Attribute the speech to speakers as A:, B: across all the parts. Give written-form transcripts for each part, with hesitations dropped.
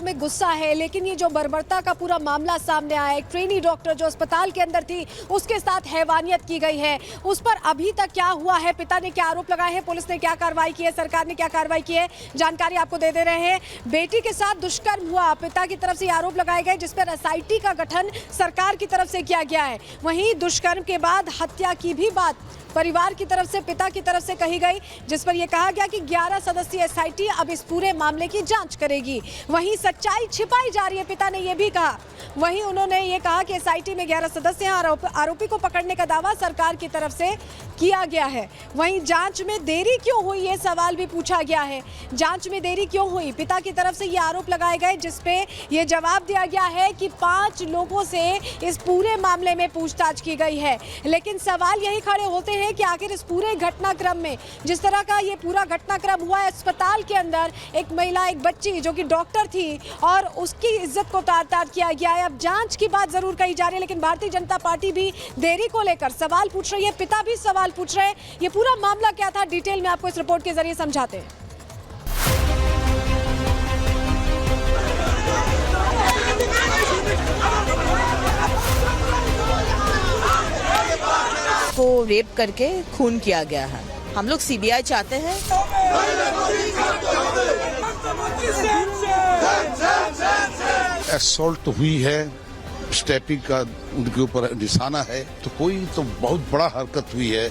A: में गुस्सा है, लेकिन ये जो बर्बरता का पूरा मामला सामने आया है, एक ट्रेनी डॉक्टर जो अस्पताल के अंदर थी उसके साथ हैवानियत की गई है, उस पर अभी तक क्या हुआ है, पिता ने क्या आरोप लगाए हैं, पुलिस ने क्या कार्रवाई की है, सरकार ने क्या कार्रवाई की है, जानकारी आपको दे रहे हैं। बेटी के साथ दुष्कर्म हुआ, पिता की तरफ से आरोप लगाए गए जिस पर एसआईटी का गठन सरकार की तरफ से किया गया है। वहीं दुष्कर्म के बाद हत्या की भी बात परिवार की तरफ से, पिता की तरफ से कही गई, जिस पर यह कहा गया कि 11 सदस्यीय एसआईटी अब इस पूरे मामले की जांच करेगी। वहीं सच्चाई छिपाई जा रही है, पिता ने यह भी कहा। वहीं उन्होंने ये कहा कि एसआईटी में 11 सदस्य हैं, आरोपी को पकड़ने का दावा सरकार की तरफ से किया गया है। वहीं जांच में देरी क्यों हुई, ये सवाल भी पूछा गया है। जांच में देरी क्यों हुई, पिता की तरफ से ये आरोप लगाए गए, जिसपे ये जवाब दिया गया है कि 5 लोगों से इस पूरे मामले में पूछताछ की गई है। लेकिन सवाल यही खड़े होते हैं कि आखिर इस पूरे घटनाक्रम में, जिस तरह का ये पूरा घटनाक्रम हुआ है अस्पताल के अंदर, एक महिला, एक बच्ची जो कि डॉक्टर थी और उसकी इज्जत को तार-तार किया गया है। अब जांच की बात जरूर कही जा रही है, लेकिन भारतीय जनता पार्टी भी देरी को लेकर सवाल पूछ रही है, पिता भी सवाल पूछ रहे हैं। ये पूरा मामला क्या था, डिटेल में आपको इस रिपोर्ट के जरिए समझाते हैं।
B: को रेप करके खून किया गया है। हम लोग सीबीआई चाहते हैं।
C: असॉल्ट हुई है, स्टैपिंग का उनके ऊपर निशाना है, तो कोई तो बहुत बड़ा हरकत हुई है।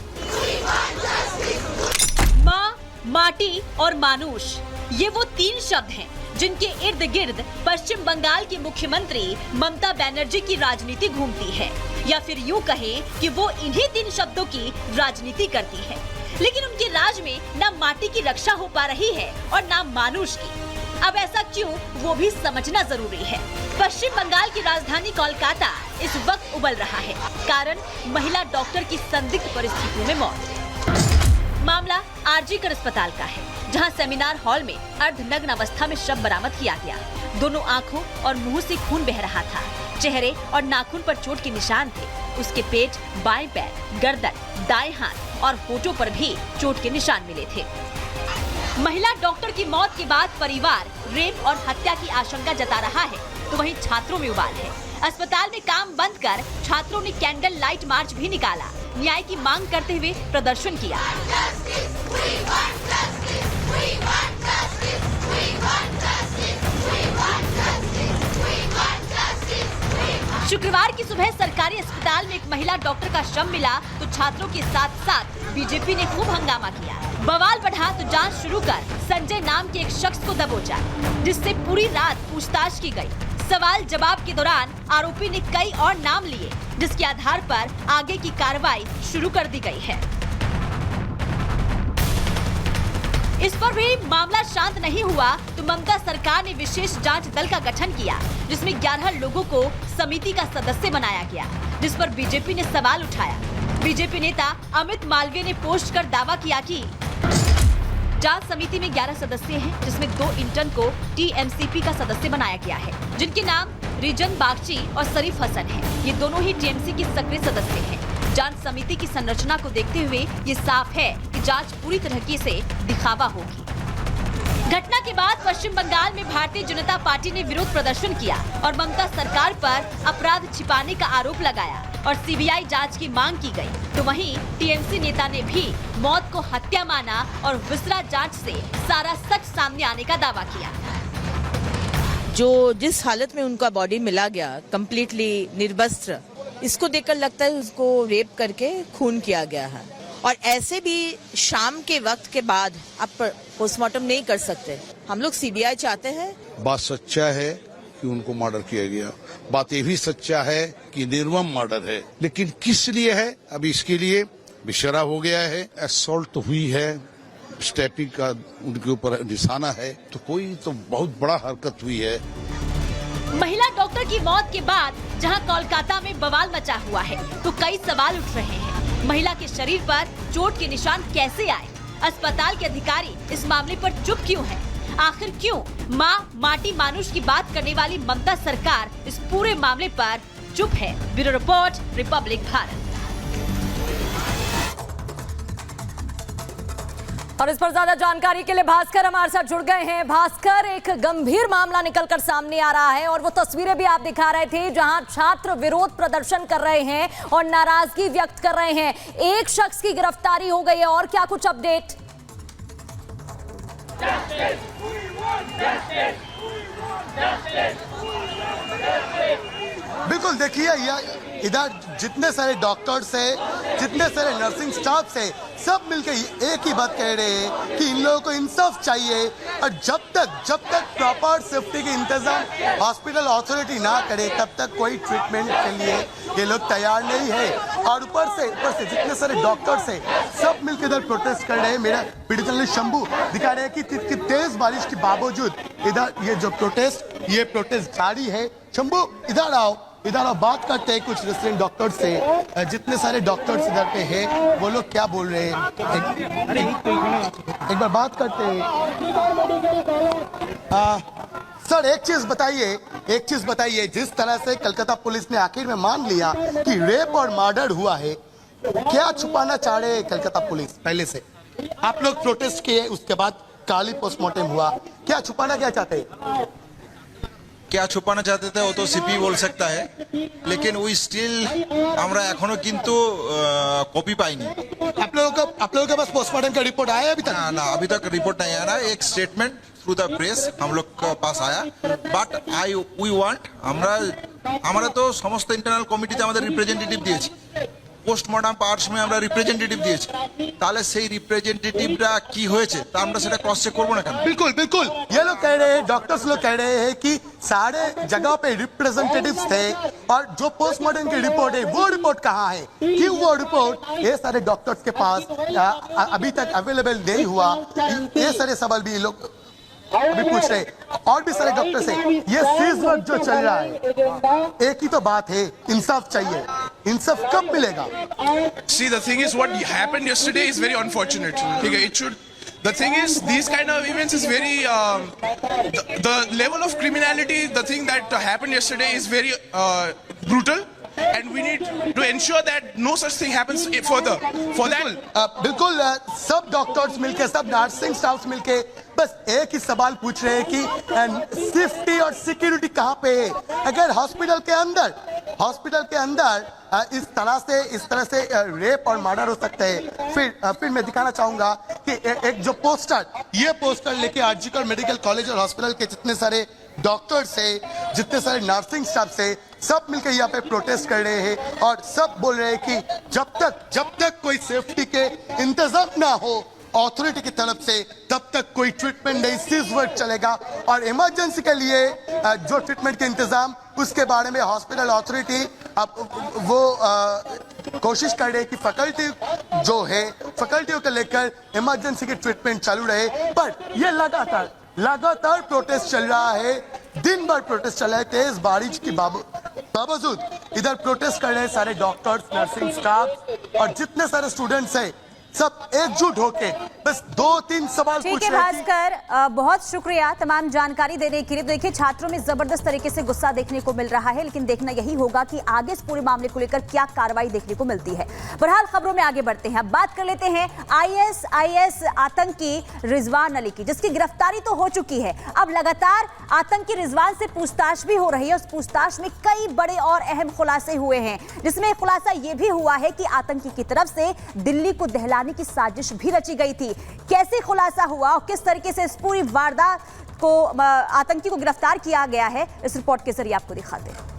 D: माँ, माटी और मानुष, ये वो 3 शब्द हैं जिनके इर्द गिर्द पश्चिम बंगाल की मुख्यमंत्री ममता बनर्जी की राजनीति घूमती है, या फिर यूं कहें कि वो इन्हीं 3 शब्दों की राजनीति करती है। लेकिन उनके राज में न माटी की रक्षा हो पा रही है और न मानुष की। अब ऐसा क्यों, वो भी समझना जरूरी है। पश्चिम बंगाल की राजधानी कोलकाता इस वक्त उबल रहा है, कारण महिला डॉक्टर की संदिग्ध परिस्थितियों में मौत। मामला आरजीकर अस्पताल का है, जहां सेमिनार हॉल में अर्धनग्न अवस्था में शव बरामद किया गया। दोनों आंखों और मुंह से खून बह रहा था। चेहरे और नाखून पर चोट के निशान थे। उसके पेट, बाएं पैर, गर्दन, दाएं हाथ और होठों पर भी चोट के निशान मिले थे। महिला डॉक्टर की मौत के बाद परिवार रेप और हत्या की आशंका जता रहा है, तो वहीं छात्रों में उबाल है। अस्पताल में काम बंद कर छात्रों ने कैंडल लाइट मार्च भी निकाला, न्याय की मांग करते हुए प्रदर्शन किया। शुक्रवार की सुबह सरकारी अस्पताल में एक महिला डॉक्टर का शव मिला तो छात्रों के साथ साथ बीजेपी ने खूब हंगामा किया। बवाल बढ़ा तो जांच शुरू कर संजय नाम के एक शख्स को दबोचा, जिससे पूरी रात पूछताछ की गई। सवाल जवाब के दौरान आरोपी ने कई और नाम लिए, जिसके आधार पर आगे की कार्रवाई शुरू कर दी गई है। इस पर भी मामला शांत नहीं हुआ तो ममता सरकार ने विशेष जांच दल का गठन किया, जिसमें 11 लोगों को समिति का सदस्य बनाया गया, जिस पर बीजेपी ने सवाल उठाया। बीजेपी नेता अमित मालवीय ने पोस्ट कर दावा किया कि जांच समिति में 11 सदस्य हैं, जिसमें 2 इंटर्न को टीएमसीपी का सदस्य बनाया गया है, जिनके नाम रिजन बागची और शरीफ हसन हैं। ये दोनों ही टीएमसी के सक्रिय सदस्य हैं। जांच समिति की संरचना को देखते हुए ये साफ है कि जांच पूरी तरीके से दिखावा होगी। घटना के बाद पश्चिम बंगाल में भारतीय जनता पार्टी ने विरोध प्रदर्शन किया और ममता सरकार पर अपराध छिपाने का आरोप लगाया और सीबीआई जांच की मांग की गई। तो वहीं टीएमसी नेता ने भी मौत को हत्या माना और विसरा जांच से सारा सच सामने आने का दावा किया।
B: जो जिस हालत में उनका बॉडी मिला गया, कम्प्लीटली निर्वस्त्र, इसको देखकर लगता है उसको रेप करके खून किया गया है। और ऐसे भी शाम के वक्त के बाद आप पोस्टमार्टम नहीं कर सकते। हम लोग सीबीआई चाहते हैं।
C: बात सच्चा है कि उनको मर्डर किया गया, बात ये भी सच्चा है कि निर्मम मर्डर है, लेकिन किस लिए है, अभी इसके लिए विशरा हो गया है। असॉल्ट हुई है, स्टैपिंग का उनके ऊपर निशाना है, तो कोई तो बहुत बड़ा हरकत हुई है।
D: महिला डॉक्टर की मौत के बाद जहां कोलकाता में बवाल मचा हुआ है, तो कई सवाल उठ रहे हैं। महिला के शरीर पर चोट के निशान कैसे आए? अस्पताल के अधिकारी इस मामले पर चुप क्यों हैं? आखिर क्यों माँ, माटी, मानुष की बात करने वाली ममता सरकार इस पूरे मामले पर चुप है? Bureau report, Republic Bharat.
E: और इस पर ज्यादा जानकारी के लिए भास्कर हमारे साथ जुड़ गए हैं। भास्कर, एक गंभीर मामला निकलकर सामने आ रहा है और वो तस्वीरें भी आप दिखा रहे थे जहां छात्र विरोध प्रदर्शन कर रहे हैं और नाराजगी व्यक्त कर रहे हैं। एक शख्स की गिरफ्तारी हो गई है, और क्या कुछ अपडेट?
F: बिल्कुल, देखिए इधर जितने सारे डॉक्टर्स है, जितने सारे नर्सिंग स्टाफ है, सब मिलकर एक ही बात कह रहे हैं कि इन लोगों को इंसाफ चाहिए। और जब तक प्रॉपर सेफ्टी के इंतजाम हॉस्पिटल अथॉरिटी ना करे तब तक कोई ट्रीटमेंट के लिए ये लोग तैयार नहीं है। और ऊपर से जितने सारे डॉक्टर्स है सब मिलकर इधर प्रोटेस्ट कर रहे हैं। मेरा पीड़ित शंभू दिखा रहे हैं कि तेज बारिश के बावजूद इधर ये जो प्रोटेस्ट जारी है। शंभू इधर आओ, बात करते हैं कुछ रेसिडेंट डॉक्टर से। जितने सारे डॉक्टर्स इधर पे हैं वो लोग क्या बोल रहे हैं, एक बार बात करते हैं। सर, एक चीज बताइए, जिस तरह से कलकत्ता पुलिस ने आखिर में मान लिया कि रेप और मर्डर हुआ है, क्या छुपाना चाह रहे हैं कलकत्ता पुलिस? पहले से आप लोग प्रोटेस्ट किए, उसके बाद काली पोस्टमार्टम हुआ, क्या छुपाना क्या चाहते हैं?
G: क्या छुपाना चाहते थे वो तो सीपी बोल सकता है, लेकिन वो स्टिल আমরা এখনো কিন্তু कॉपी पाईनी।
F: आप लोगों के पास पोस्टमार्टम का रिपोर्ट आया अभी तक?
G: ना, अभी तक रिपोर्ट नहीं आ रहा। एक स्टेटमेंट थ्रू द प्रेस हम लोग के पास आया, बट वी वांट আমরা তো সমস্ত ইন্টারনাল কমিটিতে আমাদের রিপ্রেজেন্টেটিভ দিয়েছি, পোস্টমর্টম পাওয়ার সময় আমরা রিপ্রেজেন্টেটিভ দিয়েছি, তাহলে সেই রিপ্রেজেন্টেটিভরা কি হয়েছে তা আমরা সেটা ক্রস চেক করব না কেন?
F: बिल्कुल ये लोग कह रहे हैं, डॉक्टर्स लोग कह रहे हैं कि सारे जगह पे रिप्रेजेंटेटिव्स थे और जो पोस्टमार्टम की रिपोर्ट है वो रिपोर्ट कहाँ है, क्यों वो रिपोर्ट ये सारे डॉक्टर्स के पास अभी तक अवेलेबल नहीं हुआ? ये सारे सवाल भी लोग अभी पूछ रहे हैं। और भी सारे डॉक्टर से ये सीज वर्क जो चल रहा है, एक ही तो बात है, इंसाफ चाहिए। इंसाफ कब मिलेगा?
H: See, the thing is, what happened yesterday is very unfortunate. Okay, it should. The thing is, these kind of events is very. The level of criminality, the thing that happened yesterday is very brutal, and we need to ensure that no such thing happens further. For that,
F: बिल्कुल सब doctors मिलके, सब nursing staff मिलके बस एक ही सवाल पूछ रहे हैं कि सेफ्टी और सिक्योरिटी कहाँ पे है? अगर हॉस्पिटल के अंदर इस तरह से रेप और मर्डर हो सकते हैं, फिर मैं दिखाना चाहूंगा कि एक जो ये पोस्टर लेके आरजीकर मेडिकल कॉलेज और हॉस्पिटल के जितने सारे डॉक्टर्स है, जितने सारे नर्सिंग स्टाफ से सब मिलकर यहाँ पे प्रोटेस्ट कर रहे हैं और सब बोल रहे हैं कि जब तक कोई सेफ्टी के इंतजाम ना हो अथॉरिटी की तरफ से तब तक कोई ट्रीटमेंट नहीं, सीज वर्क चलेगा। और इमरजेंसी के लिए जो ट्रीटमेंट के इंतजाम, उसके बारे में हॉस्पिटल अथॉरिटी वो कोशिश कर रहे हैं कि फैकल्टियों को लेकर इमरजेंसी की ट्रीटमेंट चालू रहे। पर ये लगातार प्रोटेस्ट चल रहा है, दिन भर प्रोटेस्ट चल रहा है। तेज बारिश के बावजूद इधर प्रोटेस्ट कर रहे हैं सारे डॉक्टर्स, नर्सिंग स्टाफ और जितने सारे स्टूडेंट्स हैं, सब एकजुट होके बस 2-3 सवाल पूछ
E: ठीक है
F: रहे हैं।
E: भास्कर, बहुत शुक्रिया तमाम जानकारी देने के लिए। देखिए, छात्रों में जबरदस्त तरीके से गुस्सा देखने को मिल रहा है, लेकिन देखना यही होगा कि आगे इस पूरे मामले को लेकर क्या कार्रवाई देखने को मिलती है। बहरहाल खबरों में आगे बढ़ते हैं। अब बात कर लेते हैं ISIS आतंकी रिजवान अली की, जिसकी गिरफ्तारी तो हो चुकी है। अब लगातार आतंकी रिजवान से पूछताछ भी हो रही है। उस पूछताछ में कई बड़े और अहम खुलासे हुए हैं, जिसमें खुलासा यह भी हुआ है कि आतंकी की तरफ से दिल्ली को दहलाने की साजिश भी रची गई थी। कैसे खुलासा हुआ और किस तरीके से इस पूरी वारदात को आतंकी को गिरफ्तार किया गया है, इस रिपोर्ट के जरिए आपको दिखाते हैं।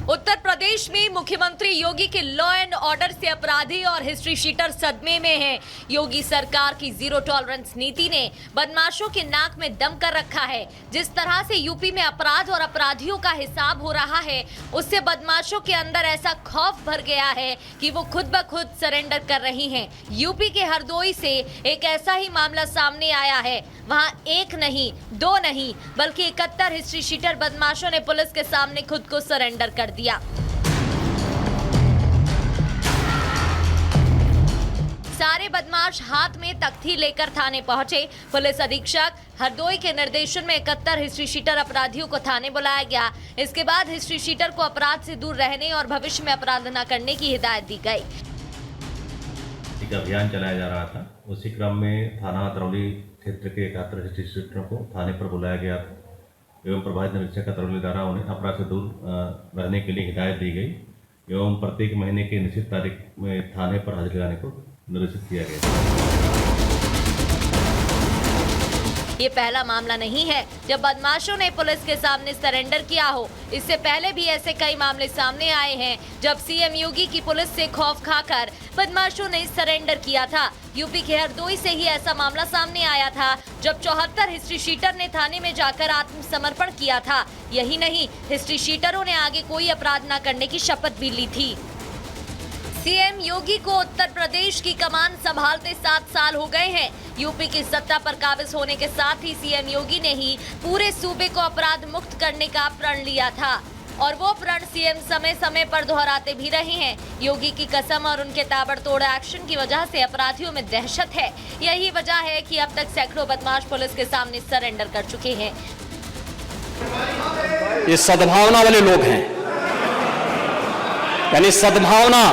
D: उत्तर प्रदेश में मुख्यमंत्री योगी के लॉ एंड ऑर्डर से अपराधी और हिस्ट्री शीटर सदमे में हैं। योगी सरकार की जीरो टॉलरेंस नीति ने बदमाशों के नाक में दम कर रखा है। जिस तरह से यूपी में अपराध और अपराधियों का हिसाब हो रहा है, उससे बदमाशों के अंदर ऐसा खौफ भर गया है कि वो खुद ब खुद सरेंडर कर रही हैं। यूपी के हरदोई से एक ऐसा ही मामला सामने आया है। वहां एक नहीं, दो नहीं, बल्कि 71 हिस्ट्री शीटर बदमाशों ने पुलिस के सामने खुद को सरेंडर कर दिया। सारे बदमाश हाथ में तख्ती लेकर थाने पहुंचे। पुलिस अधीक्षक हरदोई के निर्देशन में 71 हिस्ट्री शीटर अपराधियों को थाने बुलाया गया। इसके बाद हिस्ट्री शीटर को अपराध से दूर रहने और भविष्य में अपराध न करने की हिदायत दी गई।
I: एक अभियान चलाया जा रहा था, उसी क्रम में थाना तरौली क्षेत्र के 71 हिस्ट्री शीटरों को थाने पर बुलाया गया एवं प्रभावित निरीक्षक तरौली द्वारा उन्हें अपराध से दूर रहने के लिए हिदायत दी गई एवं प्रत्येक महीने के निश्चित तारीख में थाने पर हाजिर लगाने को निर्देशित किया गया।
D: ये पहला मामला नहीं है जब बदमाशों ने पुलिस के सामने सरेंडर किया हो। इससे पहले भी ऐसे कई मामले सामने आए हैं जब सीएम योगी की पुलिस से खौफ खाकर बदमाशों ने सरेंडर किया था। यूपी के हरदोई से ही ऐसा मामला सामने आया था जब 74 हिस्ट्री शीटर ने थाने में जाकर आत्मसमर्पण किया था। यही नहीं, हिस्ट्री शीटरों ने आगे कोई अपराध न करने की शपथ भी ली थी। सीएम योगी को उत्तर प्रदेश की कमान संभालते 7 साल हो गए हैं। यूपी की सत्ता पर काबिज होने के साथ ही सीएम योगी ने ही पूरे सूबे को अपराध मुक्त करने का प्रण लिया था और वो प्रण सीएम समय समय पर दोहराते भी रहे हैं। योगी की कसम और उनके ताबड़तोड़ एक्शन की वजह से अपराधियों में दहशत है। यही वजह है कि अब तक सैकड़ों बदमाश पुलिस के सामने सरेंडर कर चुके हैं।
J: ये सद्भावना वाले लोग हैं, यानी सद्भावना,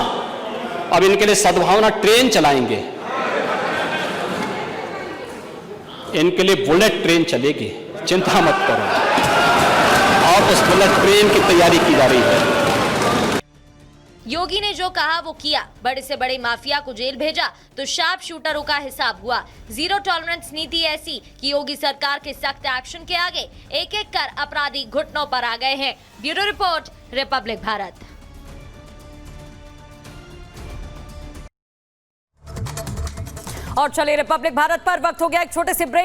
J: अब इनके लिए सद्भावना ट्रेन चलाएंगे, इनके लिए बुलेट ट्रेन चलेगी, चिंता मत करो। और उस बुलेट ट्रेन की तैयारी की जा रही है।
D: योगी ने जो कहा वो किया। बड़े से बड़े माफिया को जेल भेजा तो शार्प शूटरों का हिसाब हुआ। जीरो टॉलरेंस नीति ऐसी कि योगी सरकार के सख्त एक्शन के आगे एक एक कर अपराधी घुटनों पर आ गए हैं। Bureau report, Republic Bharat.
E: और चलिए रिपब्लिक भारत पर वक्त हो गया एक छोटे से ब्रेक।